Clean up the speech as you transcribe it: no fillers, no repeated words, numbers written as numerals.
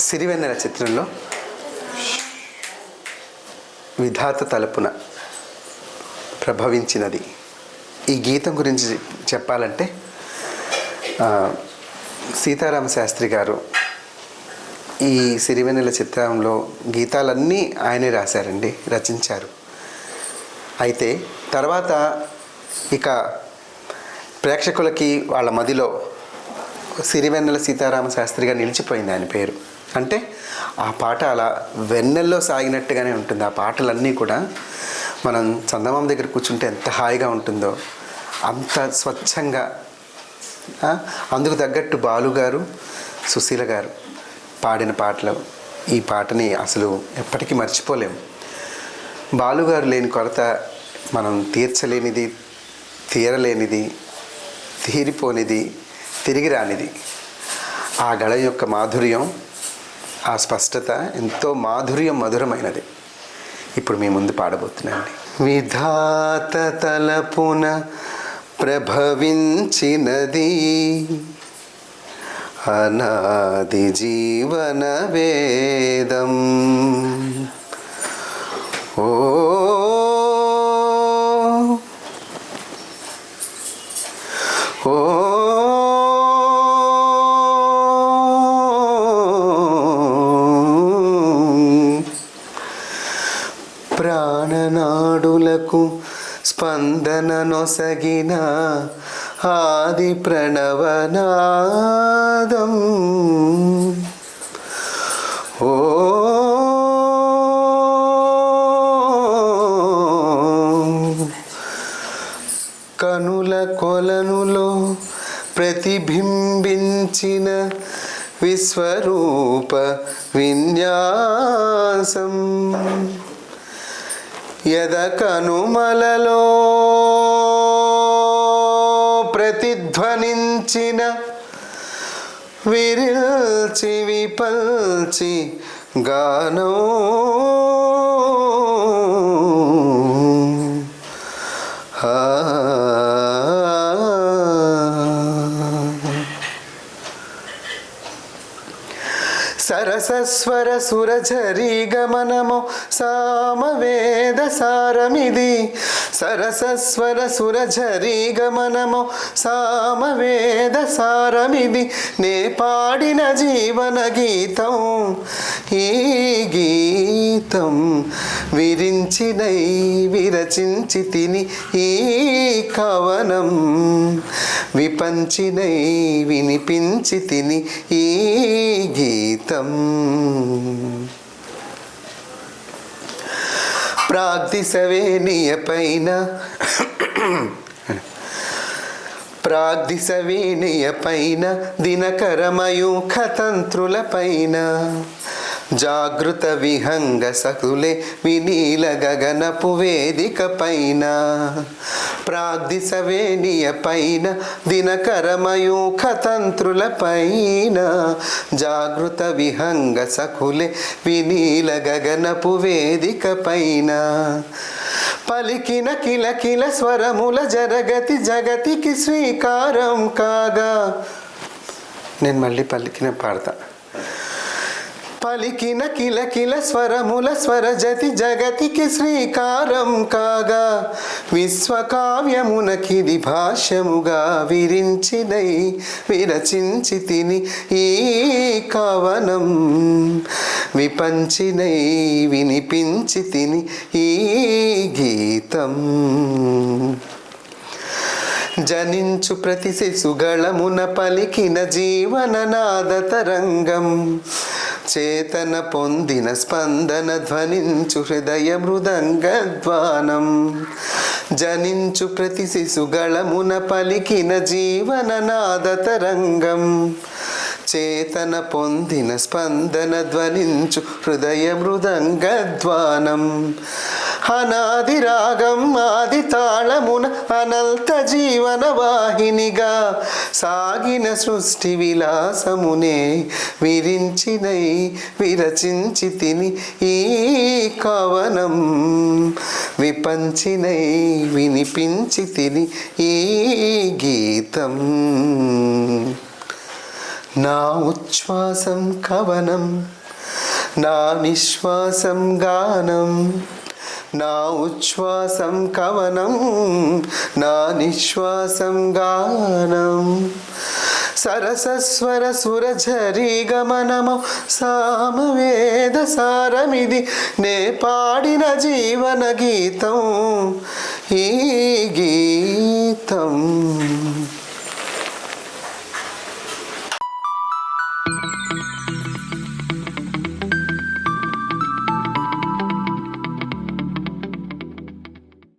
సిరివెన్నెల చిత్రంలో విధాత తలుపున ప్రభవించినది. ఈ గీతం గురించి చెప్పాలంటే సీతారామ శాస్త్రి గారు ఈ సిరివెన్నెల చిత్రంలో గీతాలన్నీ ఆయనే రాశారండి, రచించారు. అయితే తర్వాత ఇక ప్రేక్షకులకి వాళ్ళ మదిలో సిరివెన్నెల సీతారామ శాస్త్రిగా నిలిచిపోయింది ఆయన పేరు. అంటే ఆ పాట అలా వెన్నెల్లో సాగినట్టుగానే ఉంటుంది. ఆ పాటలన్నీ కూడా మనం చందమామ దగ్గర కూర్చుంటే ఎంత హాయిగా ఉంటుందో అంత స్వచ్ఛంగా. అందుకు తగ్గట్టు బాలుగారు, సుశీల గారు పాడిన పాటలు. ఈ పాటని అసలు ఎప్పటికీ మర్చిపోలేము. బాలుగారు లేని కొరత మనం తీర్చలేనిది, తీరలేనిది, తీరిపోనిది, తిరిగి రానిది. ఆ గళ యొక్క మాధుర్యం, ఆ స్పష్టత ఎంతో మధురమైనది. ఇప్పుడు మీ ముందు పాడబోతున్నానండి. విధాత తలపున ప్రభవించినది అనాది జీవన వేదం. ఓ ఓ ప్రాణనాడులకు స్పందన నొసగిన ఆది ప్రణవనాదం. ఓ కనుల కొలనులో ప్రతిబింబించిన విశ్వరూప విన్యాసం. యదకనుమలలో ప్రతిధ్వనించిన విరిల్చి విపల్చి గానం. సరసస్వర సురఝరీ గమనమో సామవేద సారమిది. సరసస్వర సురఝరీ గమనమో సామవేద సారమిది. నే పాడిన జీవన గీతం ఈ గీతం. విరించినై విరచించి తిని ఈ కవనం. విపంచినై వినిపించి తిని ఈ గీతం. ప్రాగ్దిశవేణియ పైన ప్రాగ్దిశవేణియ పైన దినకరమయూఖ తంత్రుల పైన జాగృత విహంగ సకులే వినీల గగనపు వేదిక పైన. ప్రాగ్దిశవేణియ పైన దినకరమయూఖ తంత్రుల పైన జాగృత విహంగ సకులే వినీల గగనపు వేదిక పైన. పలికిన కిలకిల స్వరముల జరగతి జగతికి శ్రీకారం కాగా. నేను మళ్ళీ పలికిన పాడతా. పలికిన కిలకిల స్వరముల స్వరజతి జగతికి శ్రీకారం కాగా. విశ్వకావ్యమునకిది భాష్యముగా విరించినై విరచించి తిని ఈ కవనం. విపంచినై వినిపించి తిని ఈ గీతం. జనించు ప్రతి శిశుగళమున పలికిన జీవన నాద తరంగం. చేతన పొందిన స్పందన ధ్వనించు హృదయ మృదంగధ్వానం. జనించు ప్రతి శిశుగళమున పలికిన జీవన నాద తరంగం. చేతన పొందిన స్పందన ధ్వనించు హృదయ మృదంగధ్వానం. అనాది రాగం ఆది తాళమున అనంత జీవన వాహినిగా సాగిన సృష్టి విలాసమునే విరించినై విరచించి తిని ఈ కవనం. విపంచినై వినిపించి తిని ఈ గీతం. నా ఉచ్ఛ్వాసం కవనం, నా నిశ్వాసం గానం. నా ఉచ్ఛ్వాసం కవనం, నా నిశ్వాసం గానం. సరసస్వర సురఝరీ గమనము సామవేద సారమిది, నే పాడిన జీవన గీతం ఈ గీతం.